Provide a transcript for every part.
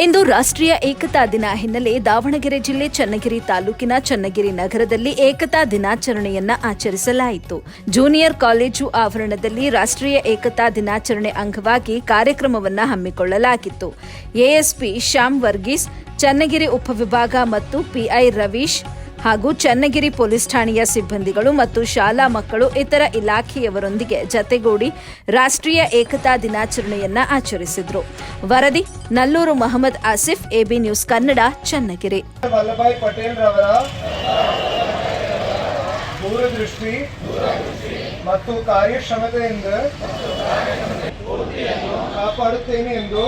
ಇಂದು ರಾಷ್ಟ್ರೀಯ ಏಕತಾ ದಿನ ಹಿನ್ನೆಲೆ ದಾವಣಗೆರೆ ಜಿಲ್ಲೆ ಚನ್ನಗಿರಿ ತಾಲೂಕಿನ ಚನ್ನಗಿರಿ ನಗರದಲ್ಲಿ ಏಕತಾ ದಿನಾಚರಣೆಯನ್ನ ಆಚರಿಸಲಾಯಿತು. ಜೂನಿಯರ್ ಕಾಲೇಜು ಆವರಣದಲ್ಲಿ ರಾಷ್ಟ್ರೀಯ ಏಕತಾ ದಿನಾಚರಣೆ ಅಂಗವಾಗಿ ಕಾರ್ಯಕ್ರಮವನ್ನು ಹಮ್ಮಿಕೊಳ್ಳಲಾಗಿತ್ತು. ಎಎಸ್ಪಿ ಶ್ಯಾಮ್ ವರ್ಗೀಸ್, ಚನ್ನಗಿರಿ ಉಪವಿಭಾಗ ಮತ್ತು ಪಿಐ ರವೀಶ್ ಹಾಗೂ ಚನ್ನಗಿರಿ ಪೊಲೀಸ್ ಠಾಣೆಯ ಸಿಬ್ಬಂದಿಗಳು ಮತ್ತು ಶಾಲಾ ಮಕ್ಕಳು ಇತರ ಇಲಾಖೆಯವರೊಂದಿಗೆ ಜತೆಗೂಡಿ ರಾಷ್ಟ್ರೀಯ ಏಕತಾ ದಿನಾಚರಣೆಯನ್ನ ಆಚರಿಸಿದರು. ವರದಿ ನಲ್ಲೂರು ಮೊಹಮ್ಮದ್ ಆಸಿಫ್, ಎಬಿ ನ್ಯೂಸ್ ಕನ್ನಡ, ಚನ್ನಗಿರಿ. ವಲ್ಲಭಾಯ್ ಪಟೇಲ್ ರವರ ದೂರದೃಷ್ಟಿ ಮತ್ತು ಕಾರ್ಯಕ್ಷಮತೆಯಿಂದ ಕಾಪಾಡುತ್ತೇನೆ ಎಂದು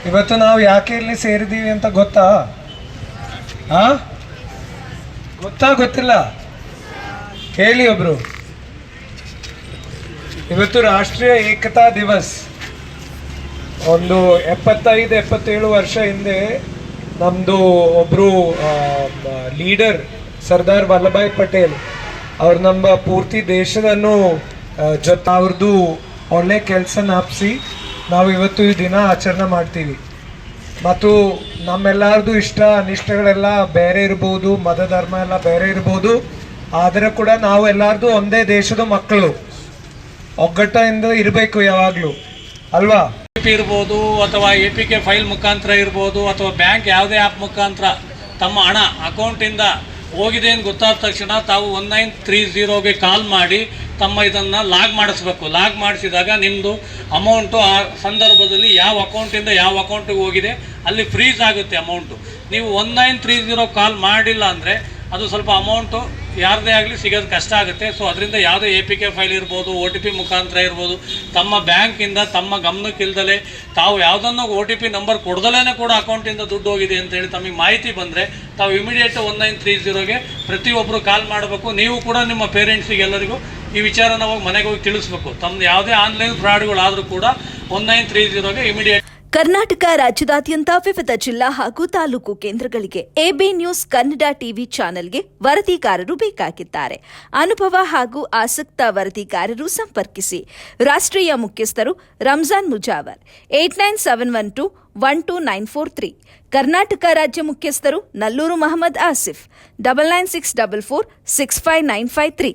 ಇವತ್ತು ನಾವು ಯಾಕೆ ಇಲ್ಲಿ ಸೇರಿದ್ದೀವಿ ಅಂತ ಗೊತ್ತಾ? ಗೊತ್ತಿಲ್ಲ? ಹೇಳಿ ಒಬ್ರು. ಇವತ್ತು ರಾಷ್ಟ್ರೀಯ ಏಕತಾ ದಿವಸ್. ಒಂದು 75-77 ವರ್ಷ ಹಿಂದೆ ನಮ್ಮದು ಒಬ್ಬರು ಲೀಡರ್ ಸರ್ದಾರ್ ವಲ್ಲಭಾಯ್ ಪಟೇಲ್ ಅವ್ರು ನಮ್ಮ ಪೂರ್ತಿ ದೇಶದನ್ನು ಅವ್ರದ್ದು ಒಳ್ಳೆ ಕೆಲಸ ನಾಪಿಸಿ ನಾವು ಇವತ್ತು ಈ ದಿನ ಆಚರಣೆ ಮಾಡ್ತೀವಿ. ಮತ್ತು ನಮ್ಮೆಲ್ಲರದು ಇಷ್ಟ ಅನಿಷ್ಟಗಳೆಲ್ಲ ಬೇರೆ ಇರ್ಬೋದು, ಮತ ಧರ್ಮ ಎಲ್ಲ ಬೇರೆ ಇರ್ಬೋದು, ಆದರೆ ಕೂಡ ನಾವು ಎಲ್ಲರದು ಒಂದೇ ದೇಶದ ಮಕ್ಕಳು, ಒಗ್ಗಟ್ಟಿಂದ ಇರಬೇಕು ಯಾವಾಗಲೂ, ಅಲ್ವಾ? ಇರ್ಬೋದು ಅಥವಾ APK ಫೈಲ್ ಮುಖಾಂತರ ಇರ್ಬೋದು ಅಥವಾ ಬ್ಯಾಂಕ್ ಯಾವುದೇ ಆ್ಯಪ್ ಮುಖಾಂತರ ತಮ್ಮ ಹಣ ಅಕೌಂಟಿಂದ ಹೋಗಿದೆ ಅಂತ ಗೊತ್ತಾದ ತಕ್ಷಣ ತಾವು 1930ಗೆ ಕಾಲ್ ಮಾಡಿ ತಮ್ಮ ಇದನ್ನು ಲಾಗ್ ಮಾಡಿಸ್ಬೇಕು. ಲಾಗ್ ಮಾಡಿಸಿದಾಗ ನಿಮ್ಮದು ಅಮೌಂಟು ಆ ಸಂದರ್ಭದಲ್ಲಿ ಯಾವ ಅಕೌಂಟಿಂದ ಯಾವ ಅಕೌಂಟಿಗೆ ಹೋಗಿದೆ ಅಲ್ಲಿ ಫ್ರೀಸ್ ಆಗುತ್ತೆ ಅಮೌಂಟು. ನೀವು 1930 ಕಾಲ್ ಮಾಡಿಲ್ಲ ಅಂದರೆ ಅದು ಸ್ವಲ್ಪ ಅಮೌಂಟು ಯಾರದೇ ಆಗಲಿ ಸಿಗೋದು ಕಷ್ಟ ಆಗುತ್ತೆ. ಸೊ ಅದರಿಂದ ಯಾವುದೇ APK ಫೈಲ್ ಇರ್ಬೋದು, OTP ಮುಖಾಂತರ ಇರ್ಬೋದು, ತಮ್ಮ ಬ್ಯಾಂಕಿಂದ ತಮ್ಮ ಗಮನಕ್ಕಿಲ್ದಲೇ ತಾವು ಯಾವುದನ್ನು OTP ನಂಬರ್ ಕೊಡ್ದಲೇ ಕೂಡ ಅಕೌಂಟಿಂದ ದುಡ್ಡು ಹೋಗಿದೆ ಅಂತೇಳಿ ತಮಗೆ ಮಾಹಿತಿ ಬಂದರೆ ತಾವು ಇಮಿಡಿಯೇಟ್ 1930ಗೆ ಪ್ರತಿಯೊಬ್ಬರು ಕಾಲ್ ಮಾಡಬೇಕು. ನೀವು ಕೂಡ ನಿಮ್ಮ ಪೇರೆಂಟ್ಸಿಗೆ ಎಲ್ಲರಿಗೂ ಈ ವಿಚಾರನ ಹೋಗಿ ಮನೆಗೆ ಹೋಗಿ ತಿಳಿಸ್ಬೇಕು. ತಮ್ಮದು ಯಾವುದೇ ಆನ್ಲೈನ್ ಫ್ರಾಡ್ಗಳಾದರೂ ಕೂಡ 1930ಗೆ ಇಮಿಡಿಯೇಟ್. ಕರ್ನಾಟಕ ರಾಜ್ಯದಾದ್ಯಂತ ವಿವಿಧ ಜಿಲ್ಲಾ ಹಾಗೂ ತಾಲೂಕು ಕೇಂದ್ರಗಳಿಗೆ ಎಬಿ ನ್ಯೂಸ್ ಕನ್ನಡ ಟಿವಿ ಚಾನೆಲ್ಗೆ ವರದಿಗಾರರು ಬೇಕಾಗಿದ್ದಾರೆ. ಅನುಭವ ಹಾಗೂ ಆಸಕ್ತ ವರದಿಗಾರರು ಸಂಪರ್ಕಿಸಿ. ರಾಷ್ಟ್ರೀಯ ಮುಖ್ಯಸ್ಥರು ರಂಜಾನ್ ಮುಜಾವರ್ 8971212943. ಕರ್ನಾಟಕ ರಾಜ್ಯ ಮುಖ್ಯಸ್ಥರು ನಲ್ಲೂರು ಮೊಹಮ್ಮದ್ ಆಸಿಫ್ 9964465953.